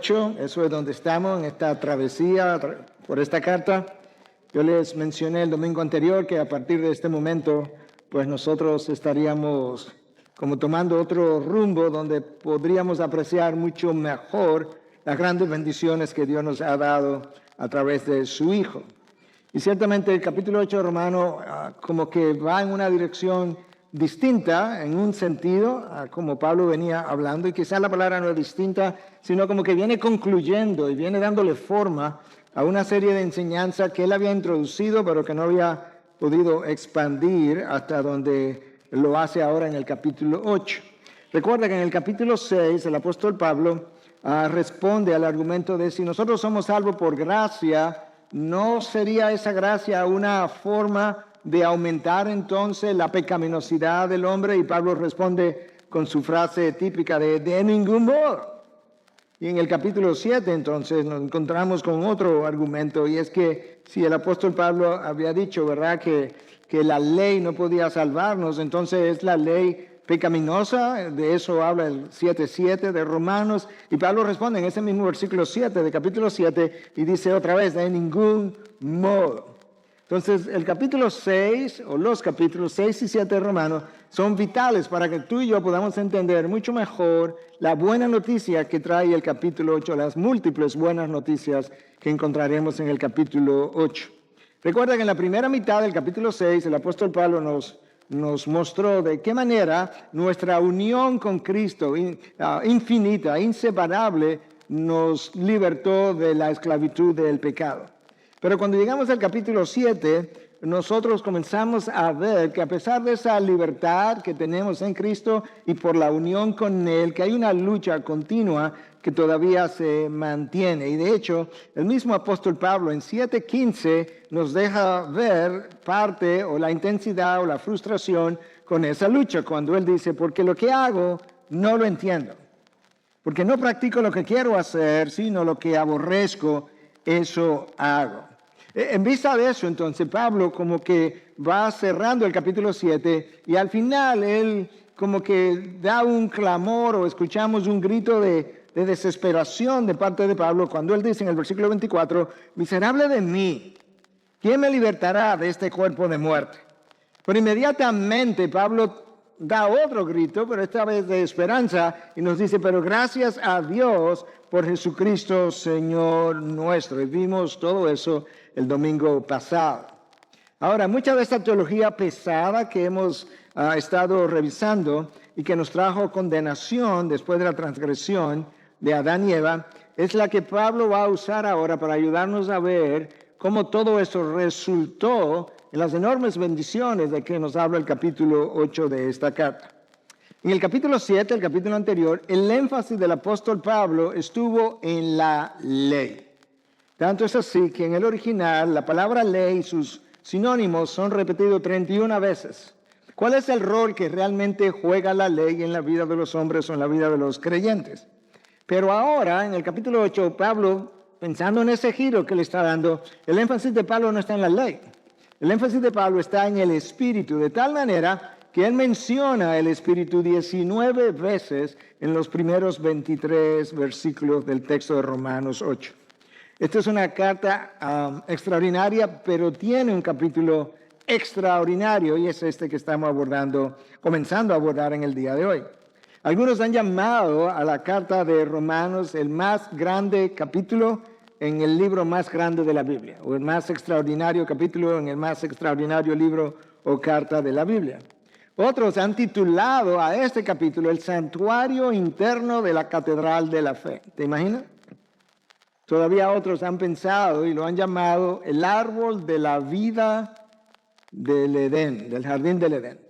8, eso es donde estamos en esta travesía por esta carta. Yo les mencioné el domingo anterior que a partir de este momento, pues nosotros estaríamos como tomando otro rumbo donde podríamos apreciar mucho mejor las grandes bendiciones que Dios nos ha dado a través de su Hijo. Y ciertamente el capítulo 8 de Romanos como que va en una dirección distinta, en un sentido, como Pablo venía hablando, y quizás la palabra no es distinta, sino como que viene concluyendo y viene dándole forma a una serie de enseñanzas que él había introducido, pero que no había podido expandir hasta donde lo hace ahora en el capítulo 8. Recuerda que en el capítulo 6 el apóstol Pablo responde al argumento de si nosotros somos salvos por gracia, ¿no sería esa gracia una forma de aumentar entonces la pecaminosidad del hombre? Y Pablo responde con su frase típica de ningún modo. Y en el capítulo 7 entonces nos encontramos con otro argumento, y es que si el apóstol Pablo había dicho, ¿verdad?, que la ley no podía salvarnos, entonces es la ley pecaminosa. De eso habla el 7:7 de Romanos, y Pablo responde en ese mismo versículo 7 de capítulo 7 y dice otra vez, de ningún modo. Entonces el capítulo 6 o los capítulos 6 y 7 de Romanos son vitales para que tú y yo podamos entender mucho mejor la buena noticia que trae el capítulo 8, las múltiples buenas noticias que encontraremos en el capítulo 8. Recuerda que en la primera mitad del capítulo 6 el apóstol Pablo nos mostró de qué manera nuestra unión con Cristo, infinita, inseparable, nos libertó de la esclavitud del pecado. Pero cuando llegamos al capítulo 7, nosotros comenzamos a ver que a pesar de esa libertad que tenemos en Cristo y por la unión con Él, que hay una lucha continua que todavía se mantiene. Y de hecho, el mismo apóstol Pablo en 7:15 nos deja ver parte o la intensidad o la frustración con esa lucha, cuando él dice, porque lo que hago no lo entiendo. Porque no practico lo que quiero hacer, sino lo que aborrezco, eso hago. En vista de eso, entonces, Pablo como que va cerrando el capítulo 7 y al final él como que da un clamor o escuchamos un grito de desesperación de parte de Pablo cuando él dice en el versículo 24, miserable de mí, ¿quién me libertará de este cuerpo de muerte? Pero inmediatamente Pablo da otro grito, pero esta vez de esperanza, y nos dice, pero gracias a Dios por Jesucristo, Señor nuestro. Y vimos todo eso el domingo pasado. Ahora, mucha de esta teología pesada que hemos estado revisando y que nos trajo condenación después de la transgresión de Adán y Eva, es la que Pablo va a usar ahora para ayudarnos a ver cómo todo eso resultó en las enormes bendiciones de que nos habla el capítulo 8 de esta carta. En el capítulo 7, el capítulo anterior, el énfasis del apóstol Pablo estuvo en la ley. Tanto es así que en el original la palabra ley y sus sinónimos son repetidos 31 veces. ¿Cuál es el rol que realmente juega la ley en la vida de los hombres o en la vida de los creyentes? Pero ahora, en el capítulo 8, Pablo, pensando en ese giro que le está dando, el énfasis de Pablo no está en la ley. El énfasis de Pablo está en el Espíritu, de tal manera que él menciona el Espíritu 19 veces en los primeros 23 versículos del texto de Romanos 8. Esta es una carta extraordinaria, pero tiene un capítulo extraordinario, y es este que estamos comenzando a abordar en el día de hoy. Algunos han llamado a la carta de Romanos el más grande capítulo en el libro más grande de la Biblia, o el más extraordinario capítulo en el más extraordinario libro o carta de la Biblia. Otros han titulado a este capítulo el santuario interno de la catedral de la fe. ¿Te imaginas? Todavía otros han pensado y lo han llamado el árbol de la vida del Edén, del jardín del Edén.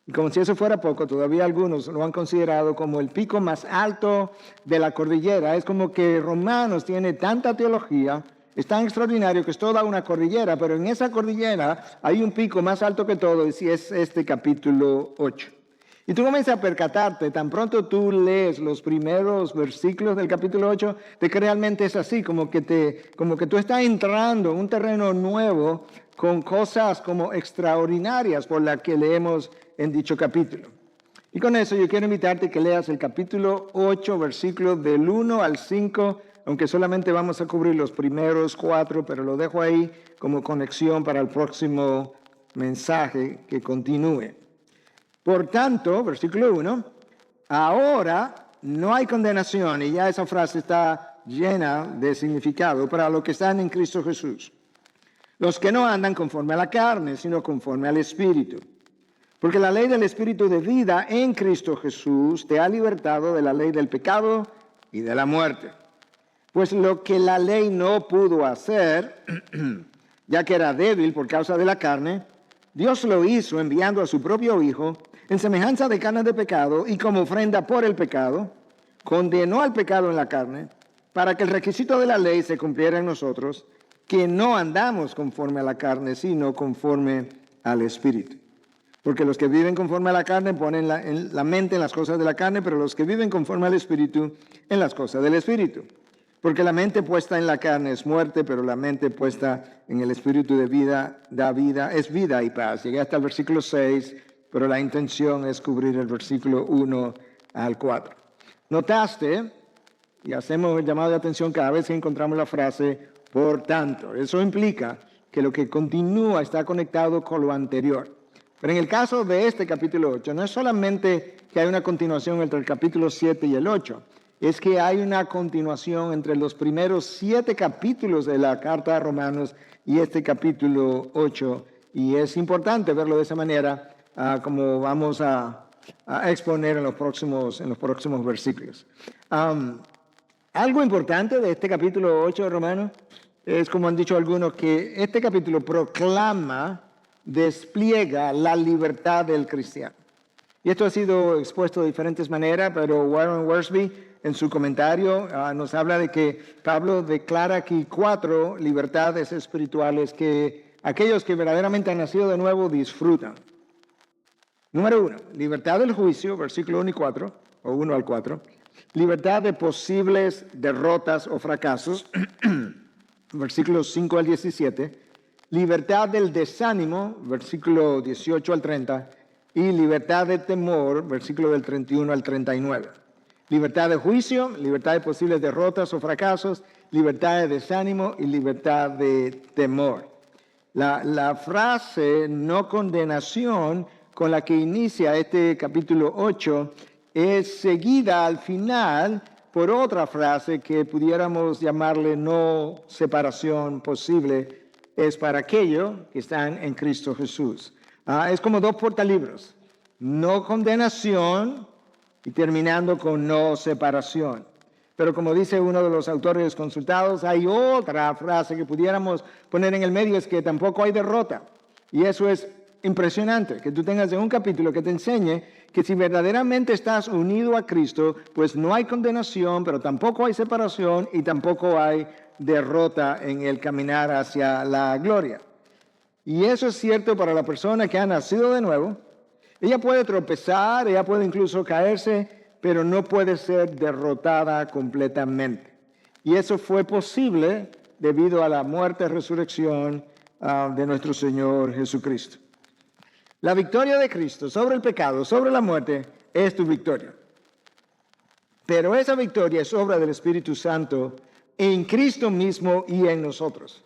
Y como si eso fuera poco, todavía algunos lo han considerado como el pico más alto de la cordillera. Es como que Romanos tiene tanta teología, es tan extraordinario que es toda una cordillera, pero en esa cordillera hay un pico más alto que todo, y es este capítulo 8. Y tú comienzas a percatarte, tan pronto tú lees los primeros versículos del capítulo 8, de que realmente es así, como que tú estás entrando en un terreno nuevo con cosas como extraordinarias por las que leemos en dicho capítulo. Y con eso yo quiero invitarte a que leas el capítulo 8, versículos del 1 al 5, aunque solamente vamos a cubrir los primeros 4, pero lo dejo ahí como conexión para el próximo mensaje que continúe. Por tanto, versículo 1, ahora no hay condenación, y ya esa frase está llena de significado para los que están en Cristo Jesús. Los que no andan conforme a la carne, sino conforme al Espíritu. Porque la ley del Espíritu de vida en Cristo Jesús te ha libertado de la ley del pecado y de la muerte. Pues lo que la ley no pudo hacer, ya que era débil por causa de la carne, Dios lo hizo enviando a su propio Hijo en semejanza de carne de pecado y como ofrenda por el pecado, condenó al pecado en la carne para que el requisito de la ley se cumpliera en nosotros, que no andamos conforme a la carne, sino conforme al Espíritu. Porque los que viven conforme a la carne ponen la mente en las cosas de la carne, pero los que viven conforme al Espíritu en las cosas del Espíritu. Porque la mente puesta en la carne es muerte, pero la mente puesta en el Espíritu de vida da vida, es vida y paz. Llegué hasta el versículo 6, pero la intención es cubrir el versículo 1 al 4. ¿Notaste? Y hacemos el llamado de atención cada vez que encontramos la frase, por tanto. Eso implica que lo que continúa está conectado con lo anterior. Pero en el caso de este capítulo 8, no es solamente que hay una continuación entre el capítulo 7 y el 8, es que hay una continuación entre los primeros 7 capítulos de la carta a Romanos y este capítulo 8, y es importante verlo de esa manera, como vamos a exponer en los próximos versículos. Algo importante de este capítulo 8 de Romanos es, como han dicho algunos, que este capítulo despliega la libertad del cristiano. Y esto ha sido expuesto de diferentes maneras, pero Warren Wiersbe en su comentario nos habla de que Pablo declara aquí 4 libertades espirituales que aquellos que verdaderamente han nacido de nuevo disfrutan. Número 1, libertad del juicio, versículo 1 y 4, o 1 al 4. Libertad de posibles derrotas o fracasos, versículos 5 al 17. Libertad del desánimo, versículo 18 al 30. Y libertad de temor, versículo del 31 al 39. Libertad de juicio, libertad de posibles derrotas o fracasos, libertad de desánimo y libertad de temor. La frase no condenación con la que inicia este capítulo 8 es seguida al final por otra frase que pudiéramos llamarle no separación posible, es para aquellos que están en Cristo Jesús. Es como 2 portalibros, no condenación y terminando con no separación. Pero como dice uno de los autores consultados, hay otra frase que pudiéramos poner en el medio, es que tampoco hay derrota. Y eso es impresionante, que tú tengas en un capítulo que te enseñe que si verdaderamente estás unido a Cristo, pues no hay condenación, pero tampoco hay separación y tampoco hay derrota en el caminar hacia la gloria. Y eso es cierto para la persona que ha nacido de nuevo. Ella puede tropezar, ella puede incluso caerse, pero no puede ser derrotada completamente. Y eso fue posible debido a la muerte y resurrección de nuestro Señor Jesucristo. La victoria de Cristo sobre el pecado, sobre la muerte, es tu victoria. Pero esa victoria es obra del Espíritu Santo en Cristo mismo y en nosotros.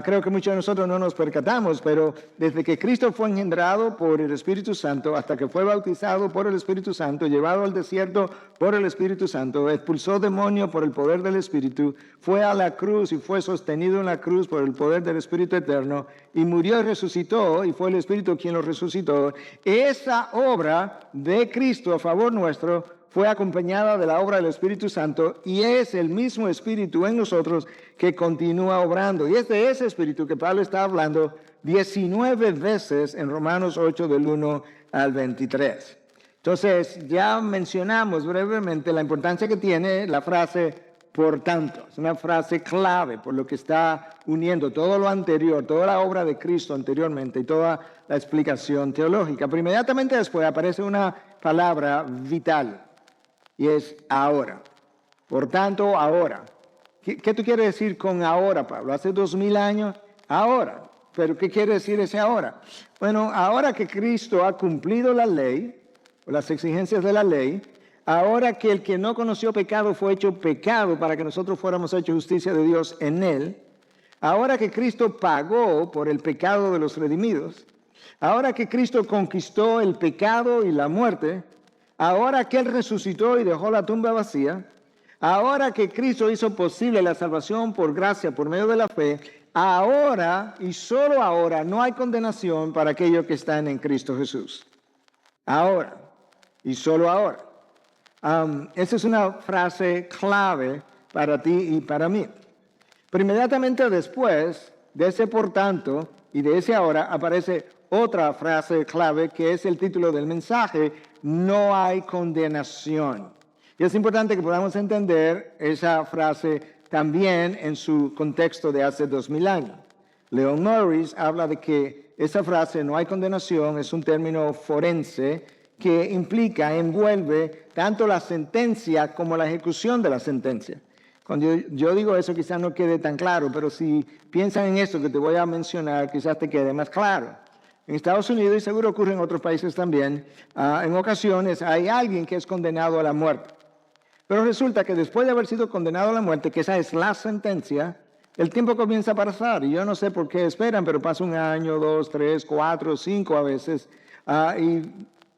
Creo que muchos de nosotros no nos percatamos, pero desde que Cristo fue engendrado por el Espíritu Santo hasta que fue bautizado por el Espíritu Santo, llevado al desierto por el Espíritu Santo, expulsó demonios por el poder del Espíritu, fue a la cruz y fue sostenido en la cruz por el poder del Espíritu Eterno, y murió y resucitó, y fue el Espíritu quien lo resucitó. Esa obra de Cristo a favor nuestro fue acompañada de la obra del Espíritu Santo, y es el mismo Espíritu en nosotros que continúa obrando. Y es de ese Espíritu que Pablo está hablando 19 veces en Romanos 8 del 1 al 23. Entonces, ya mencionamos brevemente la importancia que tiene la frase por tanto. Es una frase clave por lo que está uniendo todo lo anterior, toda la obra de Cristo anteriormente y toda la explicación teológica. Pero inmediatamente después aparece una palabra vital. Y es ahora. Por tanto, ahora. ¿Qué tú quieres decir con ahora, Pablo? Hace 2000 años, ahora. ¿Pero qué quiere decir ese ahora? Bueno, ahora que Cristo ha cumplido la ley, o las exigencias de la ley, ahora que el que no conoció pecado fue hecho pecado para que nosotros fuéramos hechos justicia de Dios en él, ahora que Cristo pagó por el pecado de los redimidos, ahora que Cristo conquistó el pecado y la muerte, ahora que Él resucitó y dejó la tumba vacía, ahora que Cristo hizo posible la salvación por gracia, por medio de la fe, ahora y solo ahora no hay condenación para aquellos que están en Cristo Jesús. Ahora y solo ahora. Esa es una frase clave para ti y para mí. Pero inmediatamente después de ese por tanto y de ese ahora aparece otra frase clave que es el título del mensaje: no hay condenación. Y es importante que podamos entender esa frase también en su contexto de hace 2000 años. Leon Morris habla de que esa frase, no hay condenación, es un término forense que implica, envuelve tanto la sentencia como la ejecución de la sentencia. Cuando yo digo eso quizás no quede tan claro, pero si piensan en esto que te voy a mencionar, quizás te quede más claro. En Estados Unidos, y seguro ocurre en otros países también, en ocasiones hay alguien que es condenado a la muerte. Pero resulta que después de haber sido condenado a la muerte, que esa es la sentencia, el tiempo comienza a pasar. Y yo no sé por qué esperan, pero pasa 1 año, 2, 3, 4, 5 a veces. Y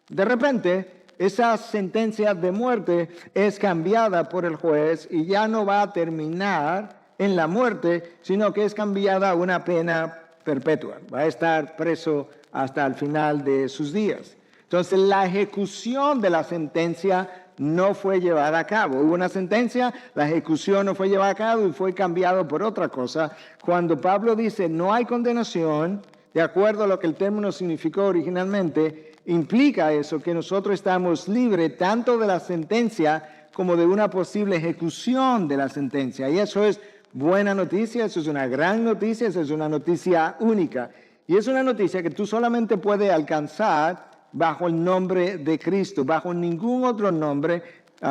de repente, esa sentencia de muerte es cambiada por el juez y ya no va a terminar en la muerte, sino que es cambiada a una pena perpetua. Va a estar preso hasta el final de sus días. Entonces, la ejecución de la sentencia no fue llevada a cabo. Hubo una sentencia, la ejecución no fue llevada a cabo y fue cambiado por otra cosa. Cuando Pablo dice no hay condenación, de acuerdo a lo que el término significó originalmente, implica eso, que nosotros estamos libres tanto de la sentencia como de una posible ejecución de la sentencia. Y eso es buena noticia, eso es una gran noticia, eso es una noticia única. Y es una noticia que tú solamente puedes alcanzar bajo el nombre de Cristo. Bajo ningún otro nombre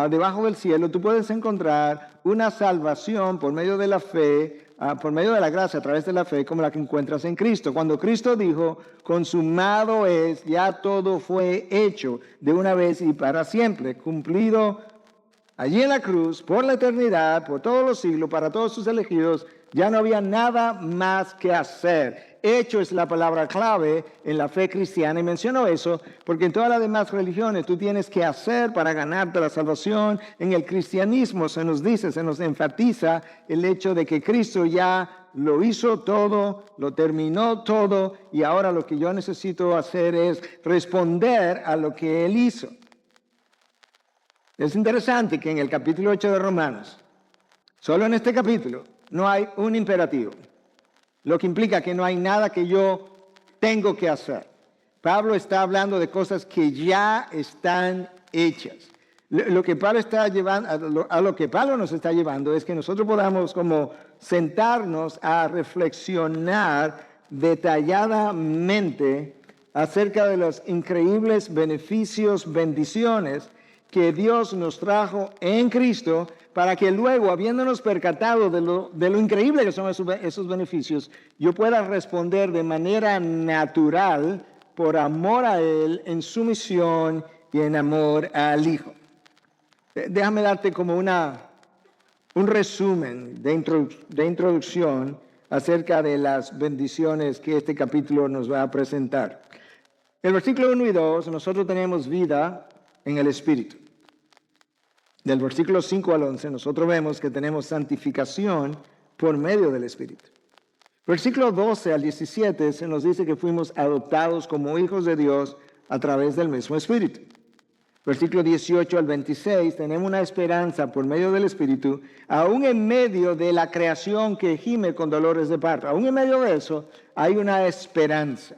debajo del cielo tú puedes encontrar una salvación por medio de la fe, por medio de la gracia a través de la fe, como la que encuentras en Cristo. Cuando Cristo dijo, consumado es, ya todo fue hecho de una vez y para siempre, cumplido allí en la cruz, por la eternidad, por todos los siglos, para todos sus elegidos, ya no había nada más que hacer. Hecho es la palabra clave en la fe cristiana, y menciono eso porque en todas las demás religiones tú tienes que hacer para ganarte la salvación. En el cristianismo se nos dice, se nos enfatiza el hecho de que Cristo ya lo hizo todo, lo terminó todo, y ahora lo que yo necesito hacer es responder a lo que Él hizo. Es interesante que en el capítulo 8 de Romanos, solo en este capítulo, no hay un imperativo, lo que implica que no hay nada que yo tengo que hacer. Pablo está hablando de cosas que ya están hechas. Lo que Pablo está llevando, a lo que Pablo nos está llevando es que nosotros podamos como sentarnos a reflexionar detalladamente acerca de los increíbles beneficios, bendiciones que Dios nos trajo en Cristo, para que luego, habiéndonos percatado de lo increíble que son esos beneficios, yo pueda responder de manera natural, por amor a Él, en sumisión y en amor al Hijo. Déjame darte como un resumen de introducción acerca de las bendiciones que este capítulo nos va a presentar. En el versículo 1 y 2, nosotros tenemos vida en el Espíritu. Del versículo 5 al 11, nosotros vemos que tenemos santificación por medio del Espíritu. Versículo 12 al 17 se nos dice que fuimos adoptados como hijos de Dios a través del mismo Espíritu. Versículo 18 al 26, tenemos una esperanza por medio del Espíritu, aún en medio de la creación que gime con dolores de parto. Aún en medio de eso, hay una esperanza.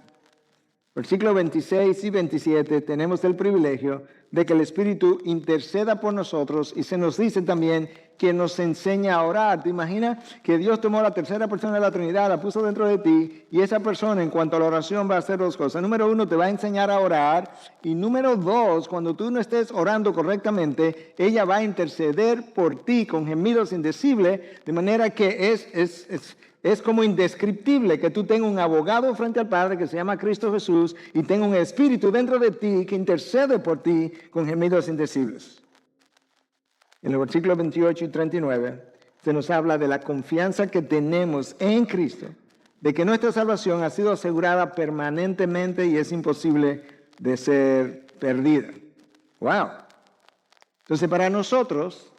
Versículo 26 y 27, tenemos el privilegio de que el Espíritu interceda por nosotros, y se nos dice también que nos enseña a orar. ¿Te imaginas que Dios tomó la tercera persona de la Trinidad, la puso dentro de ti, y esa persona en cuanto a la oración va a hacer 2 cosas? Número 1, te va a enseñar a orar, y número 2, cuando tú no estés orando correctamente, ella va a interceder por ti con gemidos indecibles, de manera que es Es como indescriptible que tú tengas un abogado frente al Padre que se llama Cristo Jesús y tenga un espíritu dentro de ti que intercede por ti con gemidos indecibles. En los versículos 28 y 39 se nos habla de la confianza que tenemos en Cristo, de que nuestra salvación ha sido asegurada permanentemente y es imposible de ser perdida. ¡Wow! Entonces, para nosotros,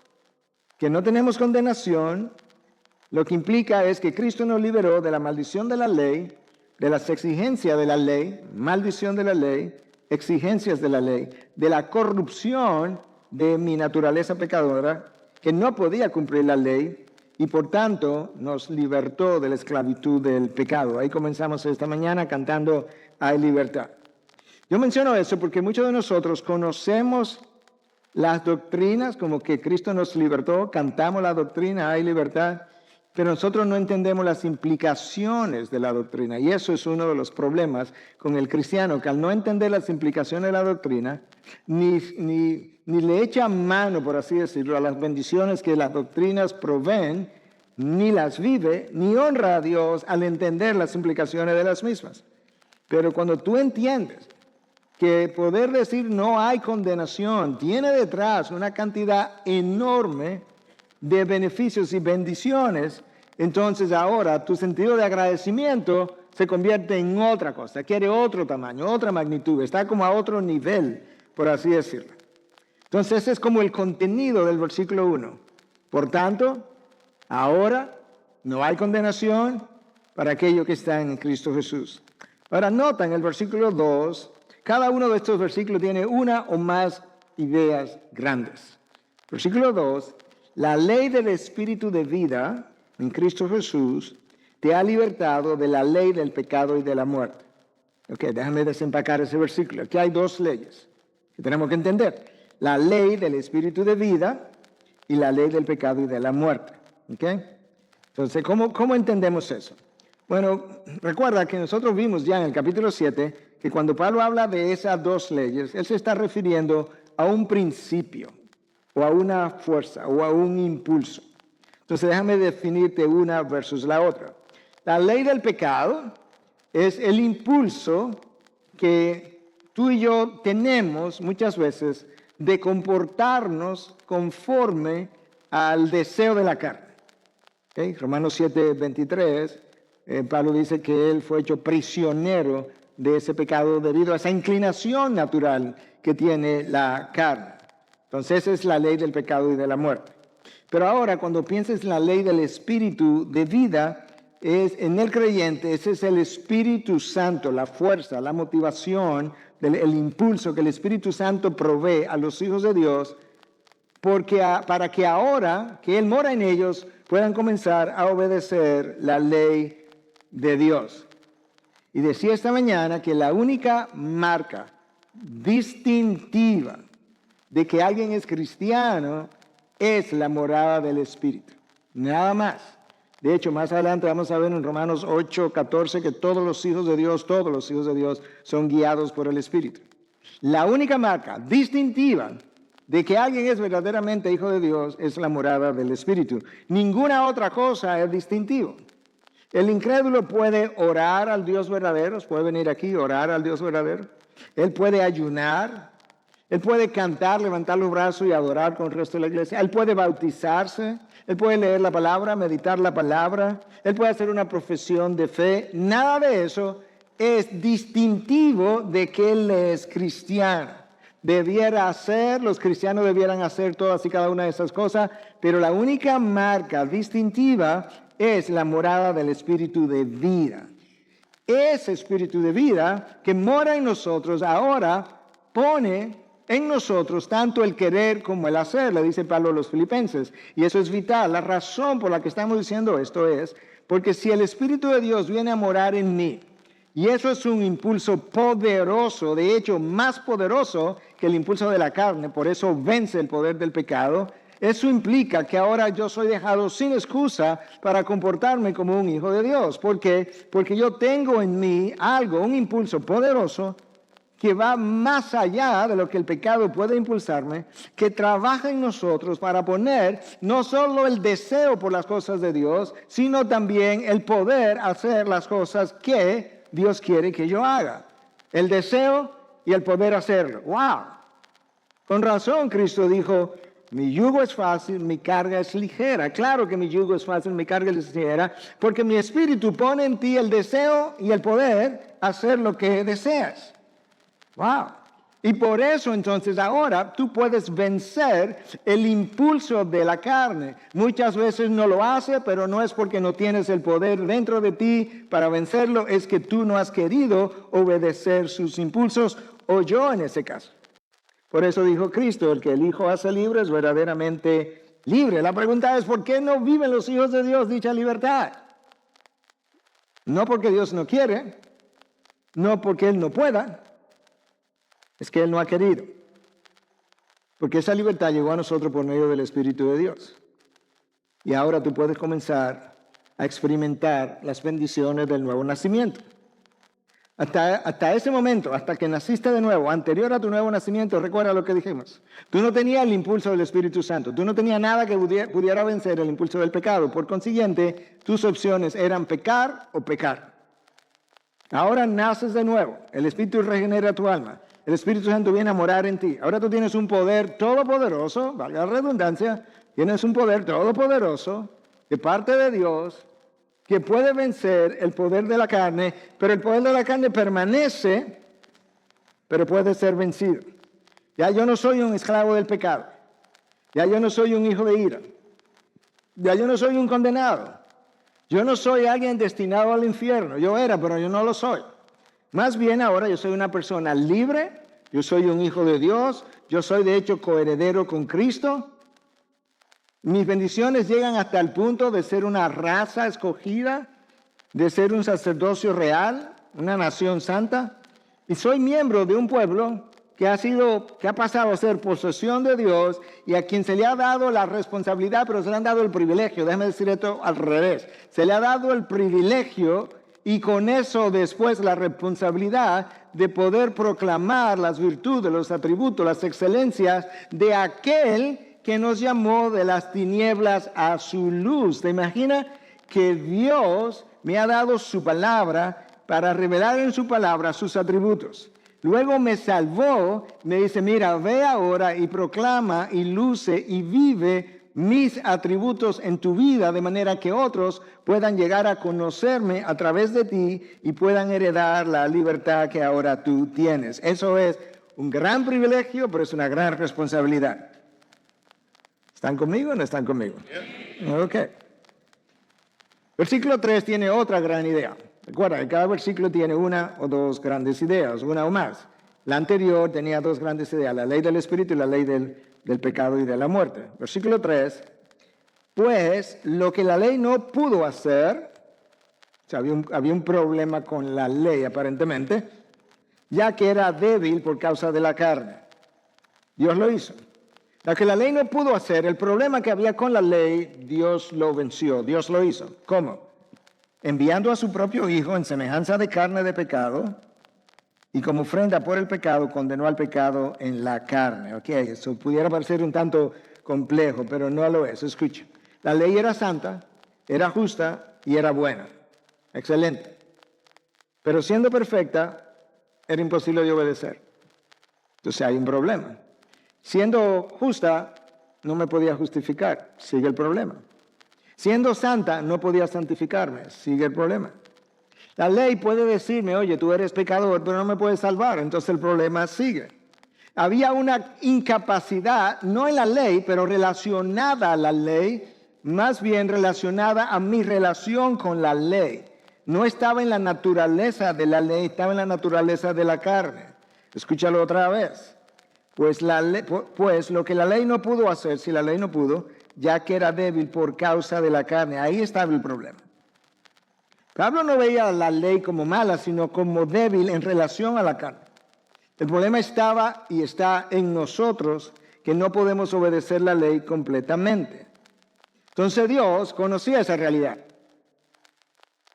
que no tenemos condenación, lo que implica es que Cristo nos liberó de la maldición de la ley, de las exigencias de la ley, maldición de la ley, exigencias de la ley, de la corrupción de mi naturaleza pecadora, que no podía cumplir la ley, y por tanto nos libertó de la esclavitud del pecado. Ahí comenzamos esta mañana cantando Hay libertad. Yo menciono eso porque muchos de nosotros conocemos las doctrinas, como que Cristo nos libertó, cantamos la doctrina, hay libertad, pero nosotros no entendemos las implicaciones de la doctrina. Y eso es uno de los problemas con el cristiano, que al no entender las implicaciones de la doctrina, ni le echa mano, por así decirlo, a las bendiciones que las doctrinas proveen, ni las vive, ni honra a Dios al entender las implicaciones de las mismas. Pero cuando tú entiendes que poder decir no hay condenación tiene detrás una cantidad enorme de beneficios y bendiciones, entonces ahora tu sentido de agradecimiento se convierte en otra cosa, quiere otro tamaño, otra magnitud, está como a otro nivel, por así decirlo. Entonces ese es como el contenido del versículo 1. Por tanto, ahora no hay condenación para aquellos que están en Cristo Jesús. Ahora nota en el versículo 2, cada uno de estos versículos tiene una o más ideas grandes. Versículo 2, la ley del Espíritu de vida en Cristo Jesús te ha libertado de la ley del pecado y de la muerte. Ok, déjame desempacar ese versículo. Aquí hay dos leyes que tenemos que entender. La ley del Espíritu de vida y la ley del pecado y de la muerte. Ok, entonces, ¿cómo entendemos eso? Bueno, recuerda que nosotros vimos ya en el capítulo 7 que cuando Pablo habla de esas dos leyes, él se está refiriendo a un principio, o a una fuerza, o a un impulso. Entonces déjame definirte una versus la otra. La ley del pecado es el impulso que tú y yo tenemos muchas veces de comportarnos conforme al deseo de la carne. ¿Okay? Romanos 7, 23, Pablo dice que él fue hecho prisionero de ese pecado debido a esa inclinación natural que tiene la carne. Entonces esa es la ley del pecado y de la muerte. Pero ahora cuando pienses en la ley del Espíritu de vida, es en el creyente, ese es el Espíritu Santo, la fuerza, la motivación, el impulso que el Espíritu Santo provee a los hijos de Dios, para que ahora que Él mora en ellos puedan comenzar a obedecer la ley de Dios. Y decía esta mañana que la única marca distintiva de que alguien es cristiano es la morada del Espíritu. Nada más. De hecho, más adelante vamos a ver en Romanos 8, 14 que todos los hijos de Dios son guiados por el Espíritu. La única marca distintiva de que alguien es verdaderamente hijo de Dios es la morada del Espíritu. Ninguna otra cosa es distintivo. El incrédulo puede orar al Dios verdadero, puede venir aquí y orar al Dios verdadero. Él puede ayunar, él puede cantar, levantar los brazos y adorar con el resto de la iglesia. Él puede bautizarse, él puede leer la palabra, meditar la palabra, él puede hacer una profesión de fe. Nada de eso es distintivo de que él es cristiano. Los cristianos debieran hacer todas y cada una de esas cosas, pero la única marca distintiva es la morada del Espíritu de vida. Ese Espíritu de vida que mora en nosotros ahora pone en nosotros tanto el querer como el hacer, le dice Pablo a los Filipenses. Y eso es vital. La razón por la que estamos diciendo esto es porque si el Espíritu de Dios viene a morar en mí, y eso es un impulso poderoso, de hecho más poderoso que el impulso de la carne, por eso vence el poder del pecado. Eso implica que ahora yo soy dejado sin excusa para comportarme como un hijo de Dios. ¿Por qué? Porque yo tengo en mí algo, un impulso poderoso que va más allá de lo que el pecado puede impulsarme, que trabaja en nosotros para poner no solo el deseo por las cosas de Dios, sino también el poder hacer las cosas que Dios quiere que yo haga. El deseo y el poder hacerlo. ¡Wow! Con razón Cristo dijo, mi yugo es fácil, mi carga es ligera. Claro que mi yugo es fácil, mi carga es ligera, porque mi espíritu pone en ti el deseo y el poder hacer lo que deseas. ¡Wow! Y por eso entonces ahora tú puedes vencer el impulso de la carne. Muchas veces no lo hace, pero no es porque no tienes el poder dentro de ti para vencerlo, es que tú no has querido obedecer sus impulsos, o yo en ese caso. Por eso dijo Cristo, el que el Hijo hace libre es verdaderamente libre. La pregunta es, ¿por qué no viven los hijos de Dios dicha libertad? No porque Dios no quiere, no porque Él no pueda, es que Él no ha querido. Porque esa libertad llegó a nosotros por medio del Espíritu de Dios. Y ahora tú puedes comenzar a experimentar las bendiciones del nuevo nacimiento. Hasta ese momento, hasta que naciste de nuevo, anterior a tu nuevo nacimiento, recuerda lo que dijimos. Tú no tenías el impulso del Espíritu Santo. Tú no tenías nada que pudiera vencer el impulso del pecado. Por consiguiente, tus opciones eran pecar o pecar. Ahora naces de nuevo. El Espíritu regenera tu alma. El Espíritu Santo viene a morar en ti. Ahora tú tienes un poder todopoderoso, valga la redundancia, tienes un poder todopoderoso de parte de Dios que puede vencer el poder de la carne, pero el poder de la carne permanece, pero puede ser vencido. Ya yo no soy un esclavo del pecado. Ya yo no soy un hijo de ira. Ya yo no soy un condenado. Yo no soy alguien destinado al infierno. Yo era, pero yo no lo soy. Más bien ahora yo soy una persona libre, yo soy un hijo de Dios, yo soy de hecho coheredero con Cristo. Mis bendiciones llegan hasta el punto de ser una raza escogida, de ser un sacerdocio real, una nación santa. Y soy miembro de un pueblo que ha pasado a ser posesión de Dios y a quien se le ha dado la responsabilidad, pero se le han dado el privilegio. Déjame decir esto al revés. Se le ha dado el privilegio y con eso después la responsabilidad de poder proclamar las virtudes, los atributos, las excelencias de aquel que nos llamó de las tinieblas a su luz. ¿Te imaginas que Dios me ha dado su palabra para revelar en su palabra sus atributos? Luego me salvó, me dice, mira, ve ahora y proclama y luce y vive mis atributos en tu vida, de manera que otros puedan llegar a conocerme a través de ti y puedan heredar la libertad que ahora tú tienes. Eso es un gran privilegio, pero es una gran responsabilidad. ¿Están conmigo o no están conmigo? Ok. Versículo 3 tiene otra gran idea. Recuerda que cada versículo tiene una o dos grandes ideas, una o más. La anterior tenía dos grandes ideas, la ley del Espíritu y la ley del pecado y de la muerte. Versículo 3, pues lo que la ley no pudo hacer, o sea, había un problema con la ley aparentemente, ya que era débil por causa de la carne. Dios lo hizo. Lo que la ley no pudo hacer, el problema que había con la ley, Dios lo venció, Dios lo hizo. ¿Cómo? Enviando a su propio Hijo en semejanza de carne de pecado, y como ofrenda por el pecado, condenó al pecado en la carne. Ok, eso pudiera parecer un tanto complejo, pero no lo es. Escucha, la ley era santa, era justa y era buena. Excelente. Pero siendo perfecta, era imposible de obedecer. Entonces hay un problema. Siendo justa, no me podía justificar. Sigue el problema. Siendo santa, no podía santificarme. Sigue el problema. La ley puede decirme, oye, tú eres pecador, pero no me puedes salvar. Entonces el problema sigue. Había una incapacidad, no en la ley, pero relacionada a la ley, más bien relacionada a mi relación con la ley. No estaba en la naturaleza de la ley, estaba en la naturaleza de la carne. Escúchalo otra vez. Pues lo que la ley no pudo hacer, si la ley no pudo, ya que era débil por causa de la carne, ahí estaba el problema. Pablo no veía la ley como mala, sino como débil en relación a la carne. El problema estaba y está en nosotros, que no podemos obedecer la ley completamente. Entonces Dios conocía esa realidad.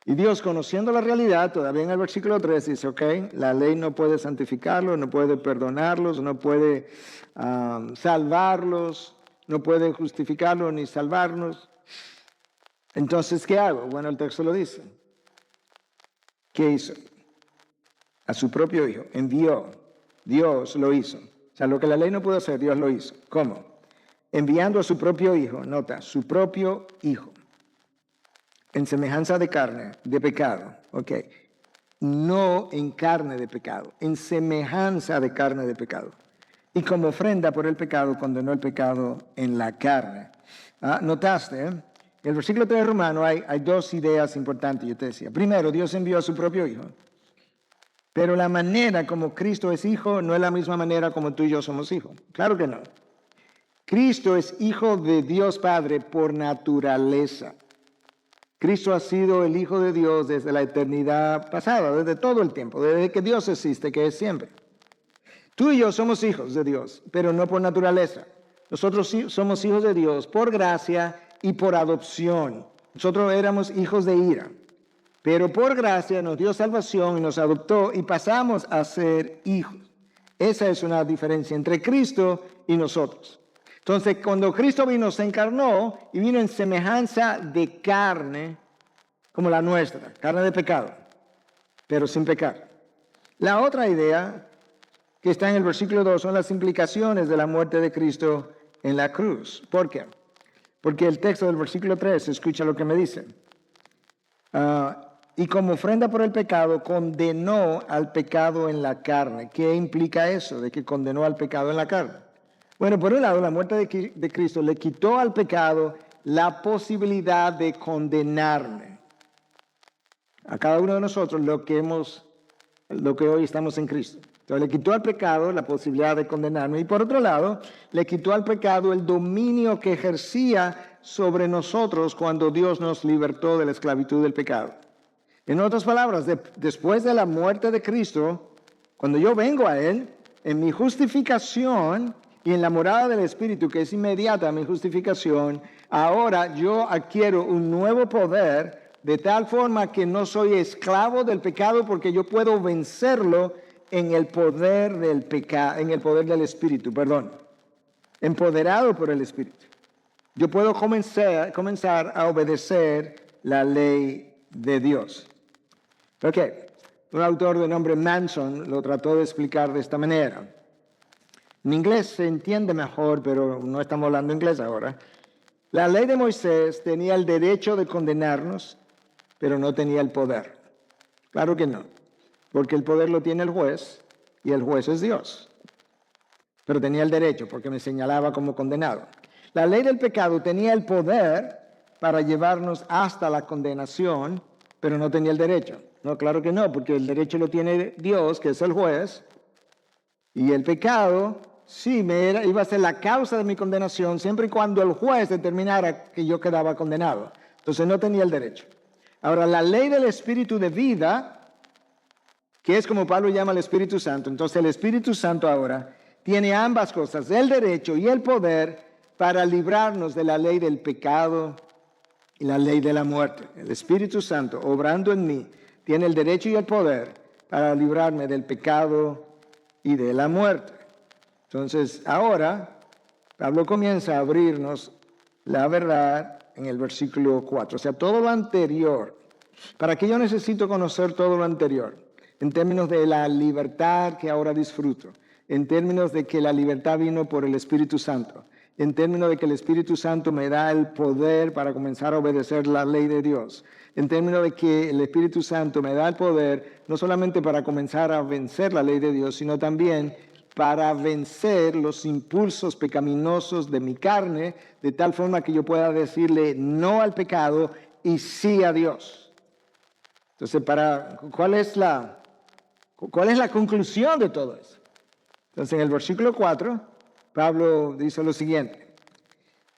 Y Dios, conociendo la realidad, todavía en el versículo 3 dice, ok, la ley no puede santificarlos, no puede perdonarlos, no puede salvarlos, no puede justificarlos ni salvarnos. Entonces, ¿qué hago? Bueno, el texto lo dice. ¿Qué hizo? A su propio Hijo. Envió. Dios lo hizo. O sea, lo que la ley no pudo hacer, Dios lo hizo. ¿Cómo? Enviando a su propio Hijo. Nota, su propio Hijo. En semejanza de carne, de pecado. Ok. No en carne de pecado. En semejanza de carne de pecado. Y como ofrenda por el pecado, condenó el pecado en la carne. ¿Notaste? En el versículo 3 de Romano hay dos ideas importantes, yo te decía. Primero, Dios envió a su propio Hijo. Pero la manera como Cristo es hijo no es la misma manera como tú y yo somos hijos. Claro que no. Cristo es hijo de Dios Padre por naturaleza. Cristo ha sido el Hijo de Dios desde la eternidad pasada, desde todo el tiempo, desde que Dios existe, que es siempre. Tú y yo somos hijos de Dios, pero no por naturaleza. Nosotros somos hijos de Dios por gracia y por adopción. Nosotros éramos hijos de ira, pero por gracia nos dio salvación y nos adoptó y pasamos a ser hijos. Esa es una diferencia entre Cristo y nosotros. Entonces, cuando Cristo vino, se encarnó y vino en semejanza de carne, como la nuestra, carne de pecado, pero sin pecar. La otra idea que está en el versículo 2 son las implicaciones de la muerte de Cristo en la cruz. ¿Por qué? Porque el texto del versículo 3, escucha lo que me dice. Y como ofrenda por el pecado, condenó al pecado en la carne. ¿Qué implica eso de que condenó al pecado en la carne? Bueno, por un lado, la muerte de Cristo le quitó al pecado la posibilidad de condenarme a cada uno de nosotros lo que hoy estamos en Cristo. Entonces le quitó al pecado la posibilidad de condenarme y por otro lado, le quitó al pecado el dominio que ejercía sobre nosotros cuando Dios nos libertó de la esclavitud del pecado. En otras palabras, después de la muerte de Cristo, cuando yo vengo a Él, en mi justificación y en la morada del Espíritu, que es inmediata a mi justificación, ahora yo adquiero un nuevo poder de tal forma que no soy esclavo del pecado porque yo puedo vencerlo en el poder del pecado, en el poder del Espíritu, empoderado por el Espíritu. Yo puedo comenzar a obedecer la ley de Dios. Ok, un autor de nombre Manson lo trató de explicar de esta manera. En inglés se entiende mejor, pero no estamos hablando inglés ahora. La ley de Moisés tenía el derecho de condenarnos, pero no tenía el poder. Claro que no, porque el poder lo tiene el juez y el juez es Dios. Pero tenía el derecho porque me señalaba como condenado. La ley del pecado tenía el poder para llevarnos hasta la condenación, pero no tenía el derecho. No, claro que no, porque el derecho lo tiene Dios, que es el juez, y el pecado sí iba a ser la causa de mi condenación siempre y cuando el juez determinara que yo quedaba condenado. Entonces no tenía el derecho. Ahora, la ley del Espíritu de vida, que es como Pablo llama al Espíritu Santo, entonces el Espíritu Santo ahora tiene ambas cosas, el derecho y el poder para librarnos de la ley del pecado y la ley de la muerte. El Espíritu Santo, obrando en mí, tiene el derecho y el poder para librarme del pecado y de la muerte. Entonces, ahora, Pablo comienza a abrirnos la verdad en el versículo 4. O sea, todo lo anterior. ¿Para qué yo necesito conocer todo lo anterior? En términos de la libertad que ahora disfruto. En términos de que la libertad vino por el Espíritu Santo. En términos de que el Espíritu Santo me da el poder para comenzar a obedecer la ley de Dios. En términos de que el Espíritu Santo me da el poder no solamente para comenzar a vencer la ley de Dios, sino también para vencer los impulsos pecaminosos de mi carne, de tal forma que yo pueda decirle no al pecado y sí a Dios. Entonces, ¿cuál es la conclusión de todo eso? Entonces, en el versículo 4, Pablo dice lo siguiente.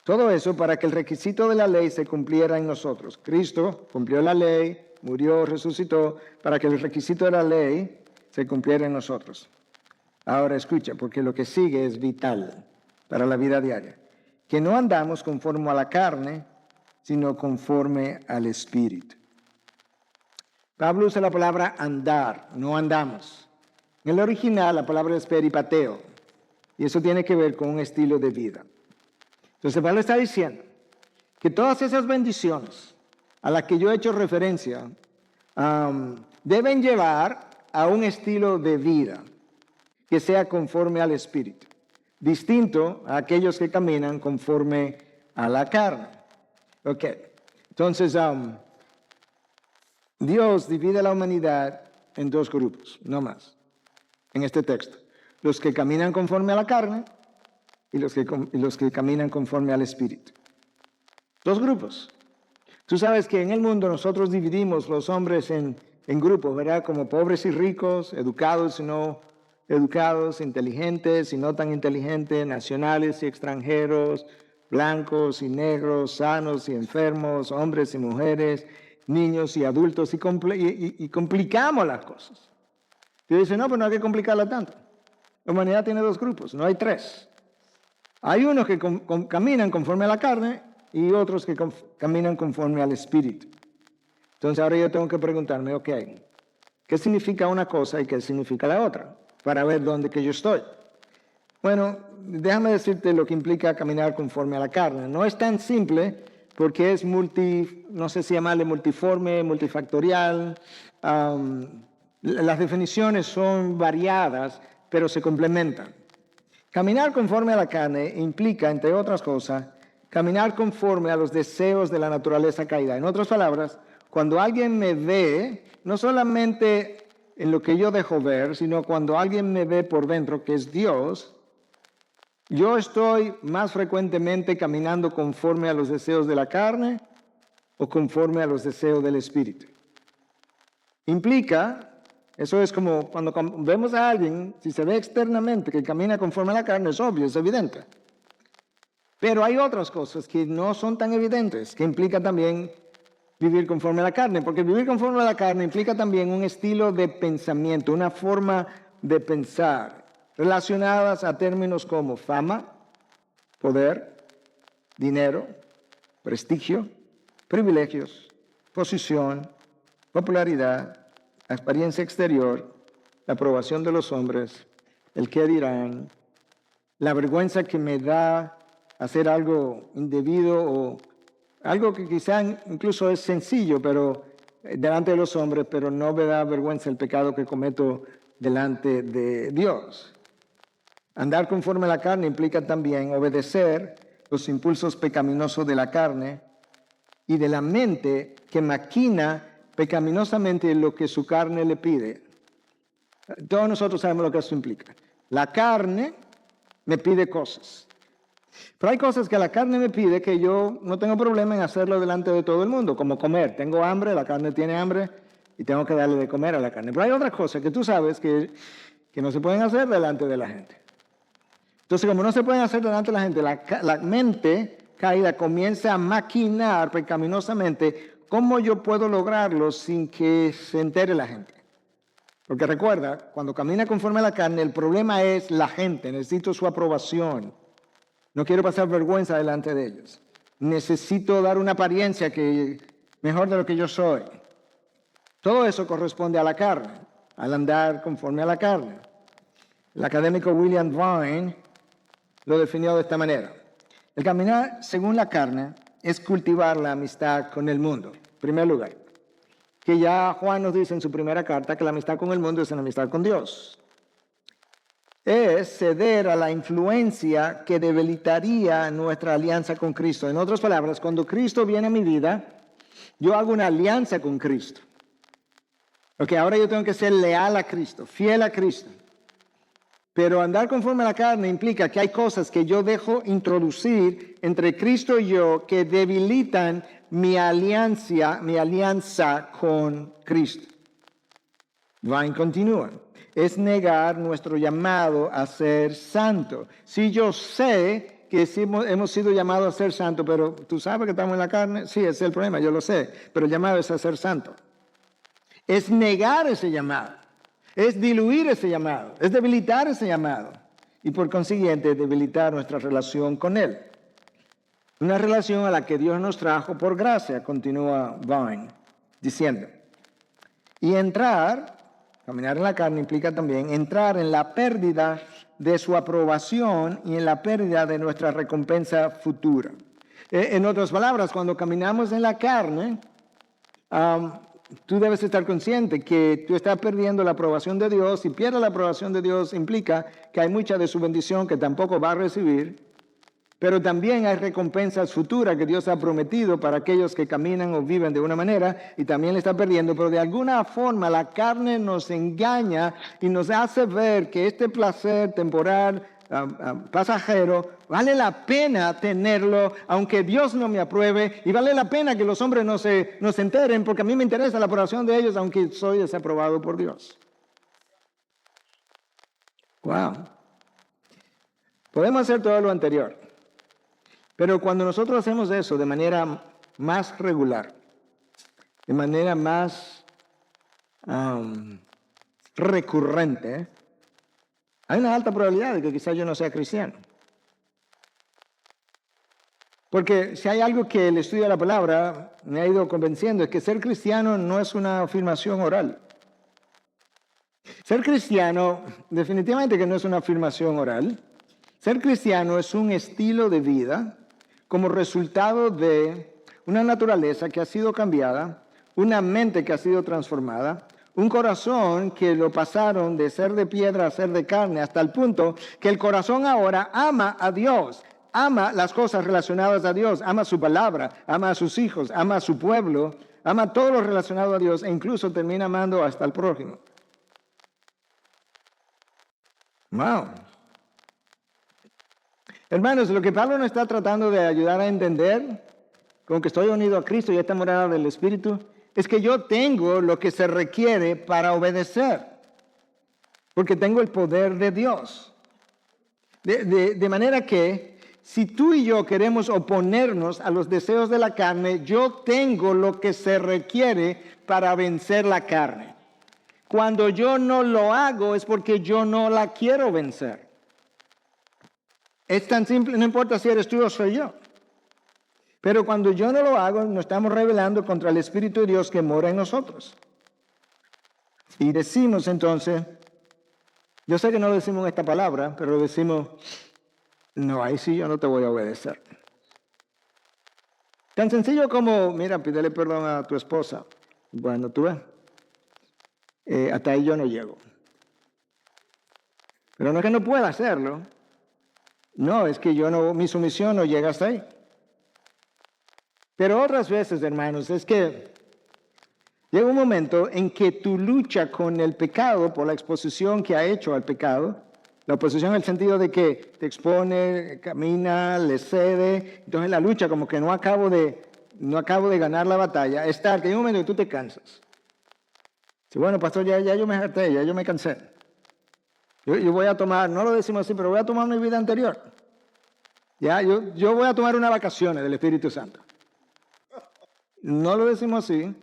Todo eso para que el requisito de la ley se cumpliera en nosotros. Cristo cumplió la ley, murió, resucitó, para que el requisito de la ley se cumpliera en nosotros. Ahora escucha, porque lo que sigue es vital para la vida diaria. Que no andamos conforme a la carne, sino conforme al Espíritu. Pablo usa la palabra andar, no andamos. En el original la palabra es peripateo, y eso tiene que ver con un estilo de vida. Entonces Pablo está diciendo que todas esas bendiciones a las que yo he hecho referencia deben llevar a un estilo de vida que sea conforme al Espíritu, distinto a aquellos que caminan conforme a la carne. Ok, entonces Dios divide a la humanidad en dos grupos, no más, en este texto. Los que caminan conforme a la carne y los que caminan conforme al Espíritu. Dos grupos. Tú sabes que en el mundo nosotros dividimos los hombres en grupos, ¿verdad? Como pobres y ricos, educados y no educados, inteligentes y no tan inteligentes, nacionales y extranjeros, blancos y negros, sanos y enfermos, hombres y mujeres, niños y adultos, y complicamos las cosas. Y dice, no, pues no hay que complicarla tanto. La humanidad tiene dos grupos, no hay tres. Hay unos que caminan conforme a la carne y otros que caminan conforme al Espíritu. Entonces ahora yo tengo que preguntarme, ok, ¿qué significa una cosa y qué significa la otra? Para ver dónde que yo estoy. Bueno, déjame decirte lo que implica caminar conforme a la carne. No es tan simple porque es no sé si llamarle multiforme, multifactorial. Las definiciones son variadas, pero se complementan. Caminar conforme a la carne implica, entre otras cosas, caminar conforme a los deseos de la naturaleza caída. En otras palabras, cuando alguien me ve, no solamente en lo que yo dejo ver, sino cuando alguien me ve por dentro, que es Dios, yo estoy más frecuentemente caminando conforme a los deseos de la carne o conforme a los deseos del Espíritu. Implica, eso es como cuando vemos a alguien, si se ve externamente que camina conforme a la carne, es obvio, es evidente. Pero hay otras cosas que no son tan evidentes, que implica también vivir conforme a la carne, porque vivir conforme a la carne implica también un estilo de pensamiento, una forma de pensar, relacionadas a términos como fama, poder, dinero, prestigio, privilegios, posición, popularidad, apariencia exterior, la aprobación de los hombres, el qué dirán, la vergüenza que me da hacer algo indebido o algo que quizá incluso es sencillo, pero delante de los hombres, pero no me da vergüenza el pecado que cometo delante de Dios. Andar conforme a la carne implica también obedecer los impulsos pecaminosos de la carne y de la mente que maquina pecaminosamente lo que su carne le pide. Todos nosotros sabemos lo que eso implica. La carne me pide cosas. Pero hay cosas que la carne me pide que yo no tengo problema en hacerlo delante de todo el mundo, como comer. Tengo hambre, la carne tiene hambre y tengo que darle de comer a la carne. Pero hay otras cosas que tú sabes que no se pueden hacer delante de la gente. Entonces, como no se pueden hacer delante de la gente, la mente caída comienza a maquinar pecaminosamente cómo yo puedo lograrlo sin que se entere la gente. Porque recuerda, cuando camina conforme a la carne, el problema es la gente. Necesito su aprobación. No quiero pasar vergüenza delante de ellos. Necesito dar una apariencia mejor de lo que yo soy. Todo eso corresponde a la carne, al andar conforme a la carne. El académico William Vine lo definió de esta manera. El caminar según la carne es cultivar la amistad con el mundo, en primer lugar. Que ya Juan nos dice en su primera carta que la amistad con el mundo es una amistad con Dios. Es ceder a la influencia que debilitaría nuestra alianza con Cristo. En otras palabras, cuando Cristo viene a mi vida, yo hago una alianza con Cristo. Porque ahora yo tengo que ser leal a Cristo, fiel a Cristo. Pero andar conforme a la carne implica que hay cosas que yo dejo introducir entre Cristo y yo que debilitan mi alianza con Cristo. Vine continúa. Es negar nuestro llamado a ser santo. Si yo sé que hemos sido llamados a ser santo, pero tú sabes que estamos en la carne, sí, ese es el problema, yo lo sé, pero el llamado es a ser santo. Es negar ese llamado, es diluir ese llamado, es debilitar ese llamado y por consiguiente debilitar nuestra relación con Él. Una relación a la que Dios nos trajo por gracia, continúa Vine, diciendo. Y caminar en la carne implica también entrar en la pérdida de su aprobación y en la pérdida de nuestra recompensa futura. En otras palabras, cuando caminamos en la carne, tú debes estar consciente que tú estás perdiendo la aprobación de Dios. Si pierdes la aprobación de Dios, implica que hay mucha de su bendición que tampoco va a recibir. Pero también hay recompensas futuras que Dios ha prometido para aquellos que caminan o viven de una manera y también le está perdiendo. Pero de alguna forma la carne nos engaña y nos hace ver que este placer temporal, pasajero, vale la pena tenerlo aunque Dios no me apruebe, y vale la pena que los hombres no se enteren porque a mí me interesa la aprobación de ellos aunque soy desaprobado por Dios. Wow. Podemos hacer todo lo anterior. Pero cuando nosotros hacemos eso de manera más regular, de manera más recurrente, hay una alta probabilidad de que quizás yo no sea cristiano. Porque si hay algo que el estudio de la palabra me ha ido convenciendo es que ser cristiano no es una afirmación oral. Ser cristiano definitivamente que no es una afirmación oral. Ser cristiano es un estilo de vida como resultado de una naturaleza que ha sido cambiada, una mente que ha sido transformada, un corazón que lo pasaron de ser de piedra a ser de carne, hasta el punto que el corazón ahora ama a Dios, ama las cosas relacionadas a Dios, ama su palabra, ama a sus hijos, ama a su pueblo, ama todo lo relacionado a Dios e incluso termina amando hasta el prójimo. Wow. Hermanos, lo que Pablo nos está tratando de ayudar a entender, con que estoy unido a Cristo y esta morada del Espíritu, es que yo tengo lo que se requiere para obedecer, porque tengo el poder de Dios. De manera que, si tú y yo queremos oponernos a los deseos de la carne, yo tengo lo que se requiere para vencer la carne. Cuando yo no lo hago es porque yo no la quiero vencer. Es tan simple, no importa si eres tú o soy yo. Pero cuando yo no lo hago, nos estamos rebelando contra el Espíritu de Dios que mora en nosotros. Y decimos entonces, yo sé que no lo decimos en esta palabra, pero decimos, no, ahí sí yo no te voy a obedecer. Tan sencillo como, mira, pídele perdón a tu esposa. Bueno, tú ves, hasta ahí yo no llego. Pero no es que no pueda hacerlo. No, es que mi sumisión no llega hasta ahí. Pero otras veces, hermanos, es que llega un momento en que tu lucha con el pecado, por la exposición que ha hecho al pecado, la oposición en el sentido de que te expone, camina, le cede, entonces la lucha como que no acabo de ganar la batalla, es tal que hay un momento que tú te cansas. Sí, bueno, pastor, ya yo me harté, ya yo me cansé. Yo voy a tomar, no lo decimos así, pero voy a tomar mi vida anterior. Ya, yo voy a tomar unas vacaciones del Espíritu Santo. No lo decimos así,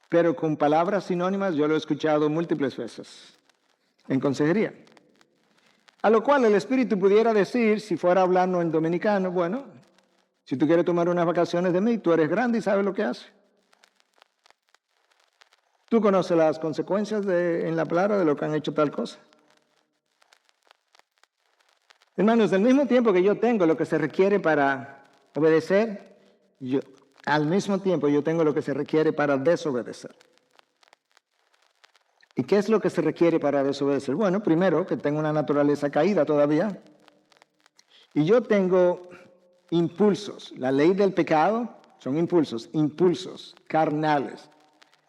pero con palabras sinónimas yo lo he escuchado múltiples veces en consejería. A lo cual el Espíritu pudiera decir, si fuera hablando en dominicano, bueno, si tú quieres tomar unas vacaciones de mí, tú eres grande y sabes lo que haces. Tú conoces las consecuencias en la palabra de lo que han hecho tal cosa. Hermanos, al mismo tiempo que yo tengo lo que se requiere para obedecer, al mismo tiempo yo tengo lo que se requiere para desobedecer. ¿Y qué es lo que se requiere para desobedecer? Bueno, primero, que tengo una naturaleza caída todavía. Y yo tengo impulsos. La ley del pecado son impulsos carnales,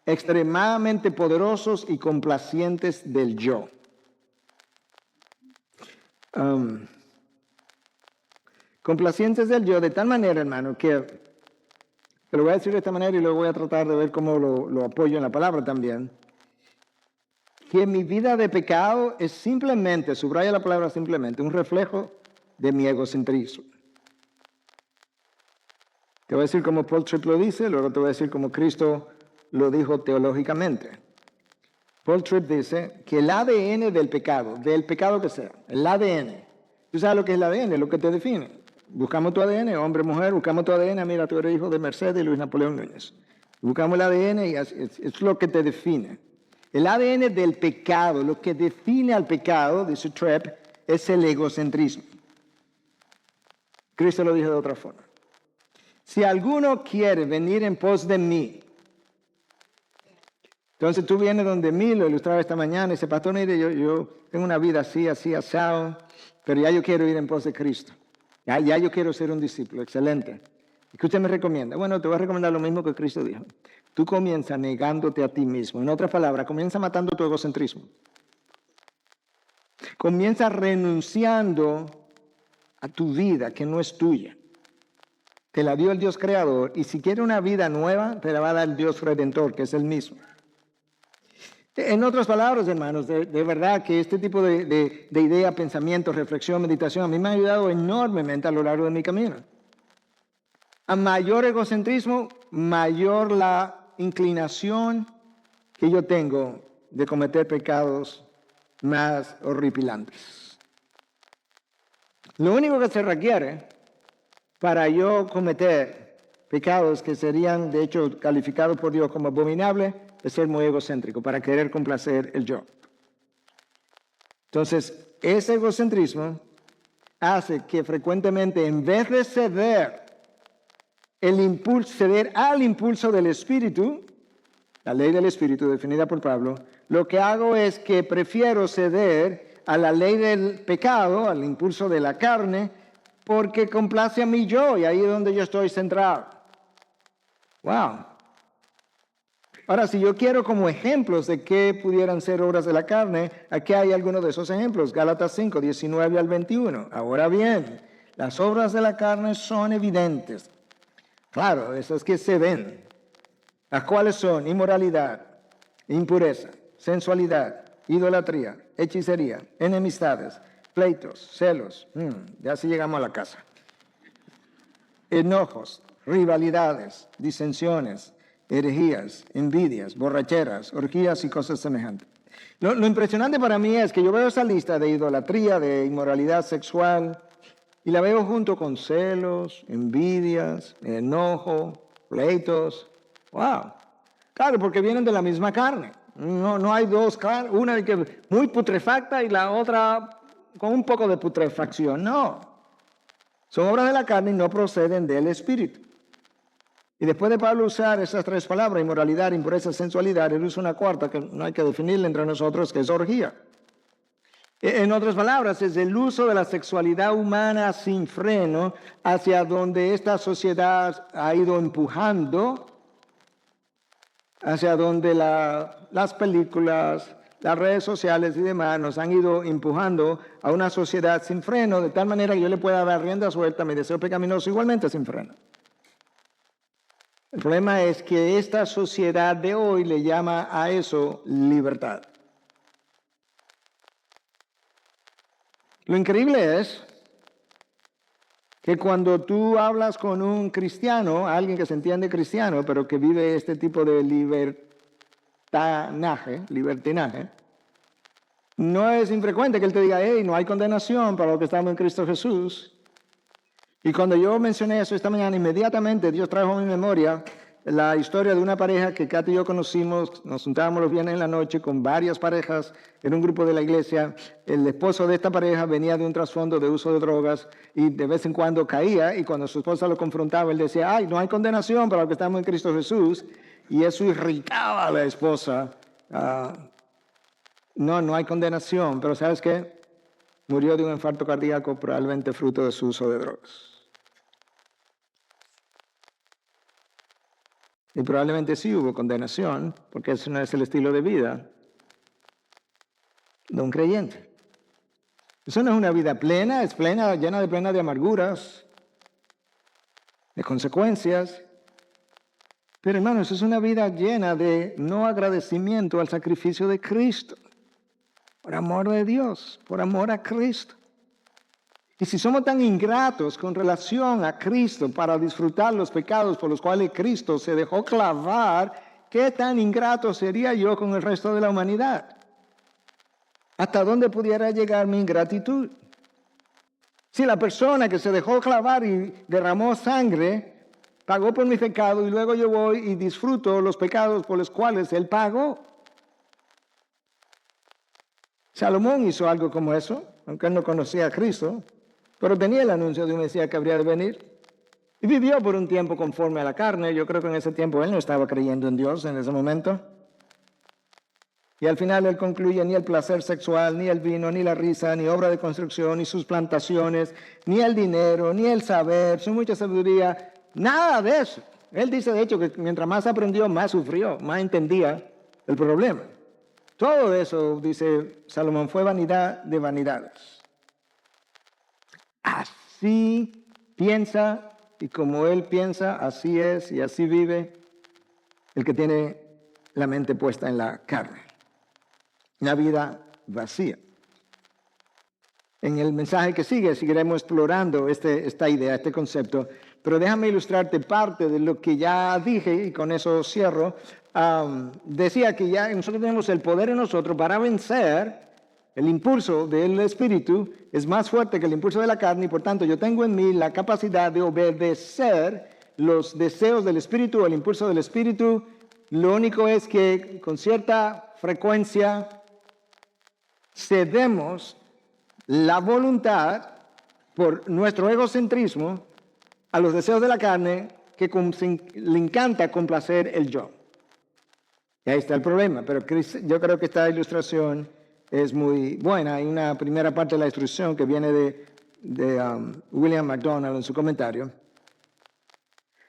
extremadamente poderosos y complacientes del yo. Complacientes del yo de tal manera, hermano, que te lo voy a decir de esta manera y luego voy a tratar de ver cómo lo apoyo en la palabra también. Que mi vida de pecado es simplemente, subraya la palabra simplemente, un reflejo de mi egocentrismo. Te voy a decir como Paul Tripp lo dice, luego te voy a decir como Cristo lo dijo teológicamente. Paul Tripp dice que el ADN del pecado que sea, el ADN, ¿tú sabes lo que es el ADN? Lo que te define. Buscamos tu ADN, hombre, mujer, buscamos tu ADN, mira, tú eres hijo de Mercedes y Luis Napoleón Núñez. Buscamos el ADN y es lo que te define. El ADN del pecado, lo que define al pecado, dice Tripp, es el egocentrismo. Cristo lo dijo de otra forma. Si alguno quiere venir en pos de mí, entonces tú vienes donde mí, lo ilustraba esta mañana, y dice, pastor, mire, yo tengo una vida así, asado, pero ya yo quiero ir en pos de Cristo. Ya yo quiero ser un discípulo, excelente. ¿Y qué usted me recomienda? Bueno, te voy a recomendar lo mismo que Cristo dijo. Tú comienza negándote a ti mismo. En otras palabras, comienza matando tu egocentrismo. Comienza renunciando a tu vida que no es tuya. Te la dio el Dios creador, y si quieres una vida nueva, te la va a dar el Dios redentor, que es el mismo. En otras palabras, hermanos, de verdad que este tipo de idea, pensamiento, reflexión, meditación, a mí me ha ayudado enormemente a lo largo de mi camino. A mayor egocentrismo, mayor la inclinación que yo tengo de cometer pecados más horripilantes. Lo único que se requiere para yo cometer pecados que serían, de hecho, calificados por Dios como abominables, es ser muy egocéntrico, para querer complacer el yo. Entonces, ese egocentrismo hace que frecuentemente, en vez de ceder al impulso del Espíritu, la ley del Espíritu definida por Pablo, lo que hago es que prefiero ceder a la ley del pecado, al impulso de la carne, porque complace a mi yo, y ahí es donde yo estoy centrado. Wow. Ahora, si yo quiero como ejemplos de qué pudieran ser obras de la carne, aquí hay algunos de esos ejemplos. Gálatas 5, 19 al 21. Ahora bien, las obras de la carne son evidentes. Claro, esas que se ven. Las cuales son inmoralidad, impureza, sensualidad, idolatría, hechicería, enemistades, pleitos, celos. Ya sí llegamos a la casa. Enojos, rivalidades, disensiones, herejías, envidias, borracheras, orgías y cosas semejantes. Lo impresionante para mí es que yo veo esa lista de idolatría, de inmoralidad sexual, y la veo junto con celos, envidias, enojo, pleitos. ¡Wow! Claro, porque vienen de la misma carne. No hay dos carnes, una que muy putrefacta y la otra con un poco de putrefacción. No. Son obras de la carne y no proceden del Espíritu. Y después de Pablo usar esas tres palabras, inmoralidad, impureza, sensualidad, él usa una cuarta que no hay que definirla entre nosotros, que es orgía. En otras palabras, es el uso de la sexualidad humana sin freno hacia donde esta sociedad ha ido empujando, hacia donde las películas, las redes sociales y demás nos han ido empujando a una sociedad sin freno, de tal manera que yo le pueda dar rienda suelta a mi deseo pecaminoso igualmente sin freno. El problema es que esta sociedad de hoy le llama a eso libertad. Lo increíble es que cuando tú hablas con un cristiano, alguien que se entiende cristiano, pero que vive este tipo de libertinaje, no es infrecuente que él te diga, hey, no hay condenación para los que estamos en Cristo Jesús. Y cuando yo mencioné eso esta mañana, inmediatamente Dios trajo a mi memoria la historia de una pareja que Katy y yo conocimos. Nos juntábamos los viernes en la noche con varias parejas en un grupo de la iglesia. El esposo de esta pareja venía de un trasfondo de uso de drogas y de vez en cuando caía, y cuando su esposa lo confrontaba, él decía, ay, no hay condenación para los que estamos en Cristo Jesús. Y eso irritaba a la esposa. No hay condenación, pero ¿sabes qué? Murió de un infarto cardíaco, probablemente fruto de su uso de drogas. Y probablemente sí hubo condenación, porque ese no es el estilo de vida de un creyente. Eso no es una vida plena, es plena, llena de amarguras, de consecuencias. Pero hermanos, es una vida llena de no agradecimiento al sacrificio de Cristo, por amor de Dios, por amor a Cristo. Y si somos tan ingratos con relación a Cristo para disfrutar los pecados por los cuales Cristo se dejó clavar, ¿qué tan ingrato sería yo con el resto de la humanidad? ¿Hasta dónde pudiera llegar mi ingratitud? Si la persona que se dejó clavar y derramó sangre pagó por mi pecado y luego yo voy y disfruto los pecados por los cuales Él pagó. Salomón hizo algo como eso, aunque él no conocía a Cristo, pero tenía el anuncio de un Mesías que habría de venir. Y vivió por un tiempo conforme a la carne. Yo creo que en ese tiempo él no estaba creyendo en Dios en ese momento. Y al final él concluye: ni el placer sexual, ni el vino, ni la risa, ni obra de construcción, ni sus plantaciones, ni el dinero, ni el saber, su mucha sabiduría, nada de eso. Él dice, de hecho, que mientras más aprendió, más sufrió, más entendía el problema. Todo eso, dice Salomón, fue vanidad de vanidades. Así piensa, y como él piensa, así es y así vive el que tiene la mente puesta en la carne. Una vida vacía. En el mensaje que sigue seguiremos explorando esta idea, este concepto, pero déjame ilustrarte parte de lo que ya dije y con eso cierro. Decía que ya nosotros tenemos el poder en nosotros para vencer. El impulso del espíritu es más fuerte que el impulso de la carne y por tanto yo tengo en mí la capacidad de obedecer los deseos del espíritu o el impulso del espíritu. Lo único es que con cierta frecuencia cedemos la voluntad por nuestro egocentrismo a los deseos de la carne que le encanta complacer el yo. Y ahí está el problema, pero yo creo que esta ilustración es muy buena. Hay una primera parte de la instrucción que viene de William MacDonald en su comentario.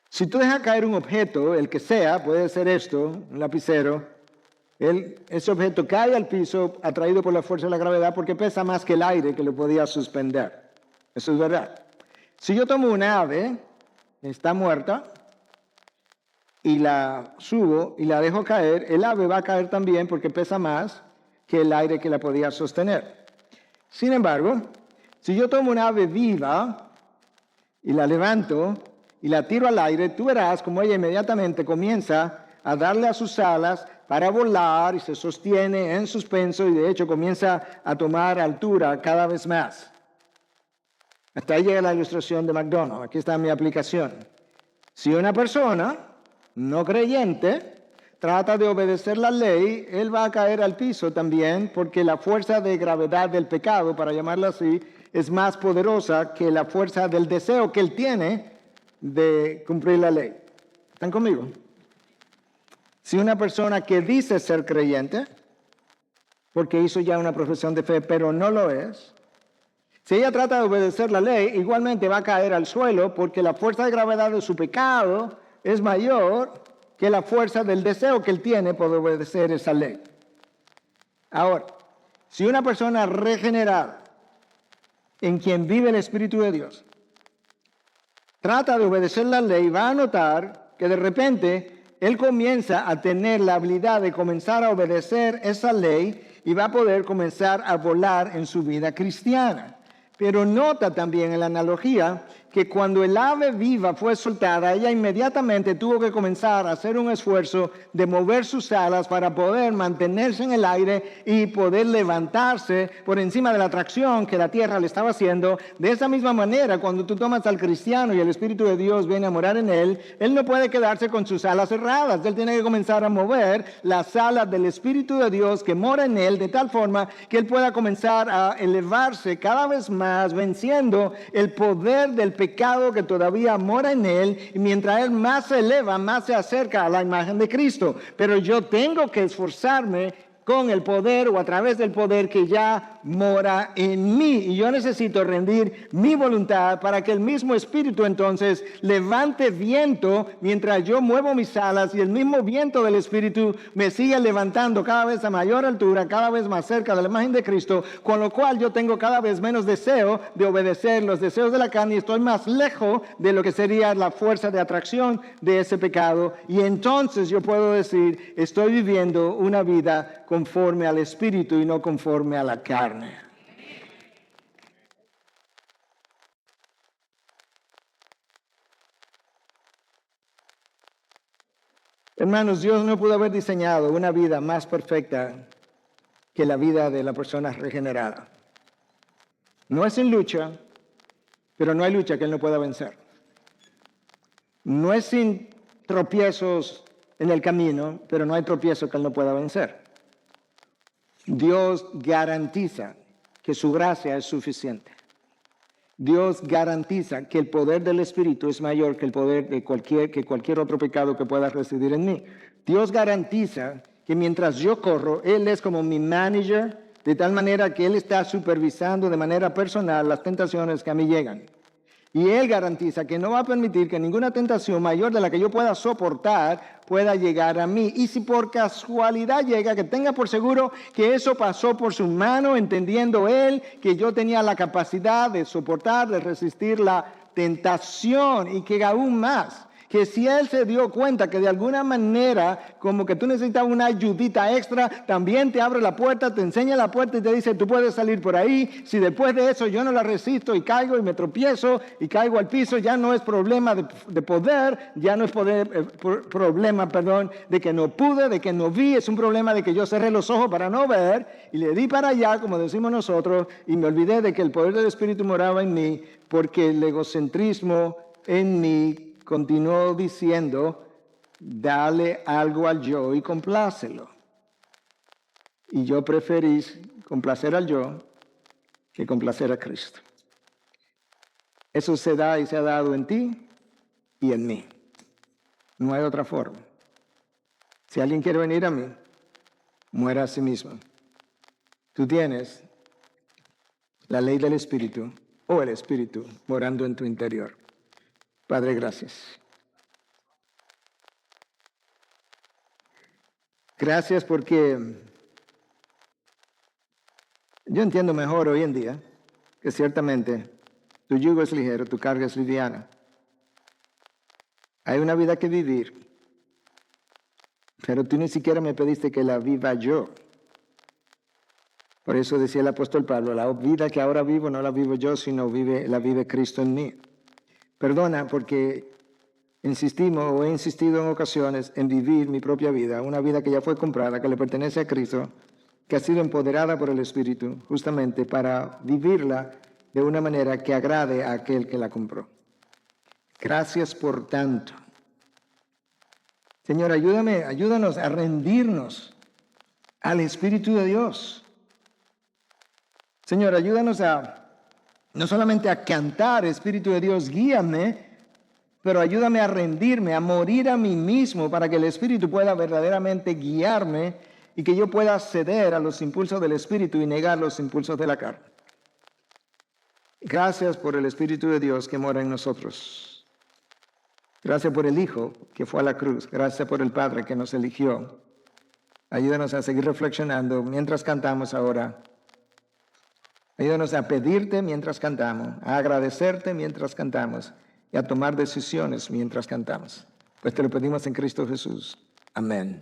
Si tú dejas caer un objeto, el que sea, puede ser esto, un lapicero, ese objeto cae al piso atraído por la fuerza de la gravedad porque pesa más que el aire que lo podía suspender. Eso es verdad. Si yo tomo una ave, está muerta, y la subo y la dejo caer, el ave va a caer también porque pesa más que el aire que la podía sostener. Sin embargo, si yo tomo una ave viva y la levanto y la tiro al aire, tú verás como ella inmediatamente comienza a darle a sus alas para volar y se sostiene en suspenso y de hecho comienza a tomar altura cada vez más. Hasta ahí llega la ilustración de MacDonald. Aquí está mi aplicación. Si una persona no creyente trata de obedecer la ley, él va a caer al piso también porque la fuerza de gravedad del pecado, para llamarlo así, es más poderosa que la fuerza del deseo que él tiene de cumplir la ley. ¿Están conmigo? Si una persona que dice ser creyente, porque hizo ya una profesión de fe, pero no lo es, si ella trata de obedecer la ley, igualmente va a caer al suelo porque la fuerza de gravedad de su pecado es mayor que la fuerza del deseo que él tiene por obedecer esa ley. Ahora, si una persona regenerada, en quien vive el Espíritu de Dios, trata de obedecer la ley, va a notar que de repente él comienza a tener la habilidad de comenzar a obedecer esa ley y va a poder comenzar a volar en su vida cristiana. Pero nota también en la analogía que cuando el ave viva fue soltada, ella inmediatamente tuvo que comenzar a hacer un esfuerzo de mover sus alas para poder mantenerse en el aire y poder levantarse por encima de la atracción que la tierra le estaba haciendo. De esa misma manera, cuando tú tomas al cristiano y el Espíritu de Dios viene a morar en él no puede quedarse con sus alas cerradas. Él tiene que comenzar a mover las alas del Espíritu de Dios que mora en él de tal forma que él pueda comenzar a elevarse cada vez más, venciendo el poder del pecado que todavía mora en él, y mientras él más se eleva, más se acerca a la imagen de Cristo. Pero yo tengo que esforzarme con el poder o a través del poder que ya mora en mí. Y yo necesito rendir mi voluntad para que el mismo Espíritu entonces levante viento mientras yo muevo mis alas y el mismo viento del Espíritu me sigue levantando cada vez a mayor altura, cada vez más cerca de la imagen de Cristo, con lo cual yo tengo cada vez menos deseo de obedecer los deseos de la carne y estoy más lejos de lo que sería la fuerza de atracción de ese pecado. Y entonces yo puedo decir, estoy viviendo una vida conforme al Espíritu y no conforme a la carne. Hermanos, Dios no pudo haber diseñado una vida más perfecta que la vida de la persona regenerada. No es sin lucha, pero no hay lucha que Él no pueda vencer. No es sin tropiezos en el camino, pero no hay tropiezo que Él no pueda vencer. Dios garantiza que su gracia es suficiente. Dios garantiza que el poder del Espíritu es mayor que el poder de cualquier otro pecado que pueda residir en mí. Dios garantiza que mientras yo corro, Él es como mi manager, de tal manera que Él está supervisando de manera personal las tentaciones que a mí llegan. Y Él garantiza que no va a permitir que ninguna tentación mayor de la que yo pueda soportar pueda llegar a mí. Y si por casualidad llega, que tenga por seguro que eso pasó por su mano, entendiendo Él que yo tenía la capacidad de soportar, de resistir la tentación, y que aún más, que si Él se dio cuenta que de alguna manera, como que tú necesitas una ayudita extra, también te abre la puerta, te enseña la puerta y te dice, tú puedes salir por ahí. Si después de eso yo no la resisto y caigo y me tropiezo y caigo al piso, ya no es problema de poder, ya no es problema de que no pude, de que no vi, es un problema de que yo cerré los ojos para no ver y le di para allá, como decimos nosotros, y me olvidé de que el poder del Espíritu moraba en mí, porque el egocentrismo en mí continuó diciendo, dale algo al yo y complácelo. Y yo preferí complacer al yo que complacer a Cristo. Eso se da y se ha dado en ti y en mí. No hay otra forma. Si alguien quiere venir a mí, muera a sí mismo. Tú tienes la ley del Espíritu o el Espíritu morando en tu interior. Padre, gracias. Gracias porque yo entiendo mejor hoy en día que ciertamente tu yugo es ligero, tu carga es liviana. Hay una vida que vivir, pero tú ni siquiera me pediste que la viva yo. Por eso decía el apóstol Pablo, la vida que ahora vivo no la vivo yo, sino la vive Cristo en mí. Perdona porque he insistido en ocasiones en vivir mi propia vida, una vida que ya fue comprada, que le pertenece a Cristo, que ha sido empoderada por el Espíritu, justamente para vivirla de una manera que agrade a aquel que la compró. Gracias por tanto. Señor, ayúdanos a rendirnos al Espíritu de Dios. Señor, ayúdanos no solamente a cantar, Espíritu de Dios, guíame, pero ayúdame a rendirme, a morir a mí mismo para que el Espíritu pueda verdaderamente guiarme y que yo pueda ceder a los impulsos del Espíritu y negar los impulsos de la carne. Gracias por el Espíritu de Dios que mora en nosotros. Gracias por el Hijo que fue a la cruz. Gracias por el Padre que nos eligió. Ayúdanos a seguir reflexionando mientras cantamos ahora. Ayúdanos a pedirte mientras cantamos, a agradecerte mientras cantamos y a tomar decisiones mientras cantamos. Pues te lo pedimos en Cristo Jesús. Amén.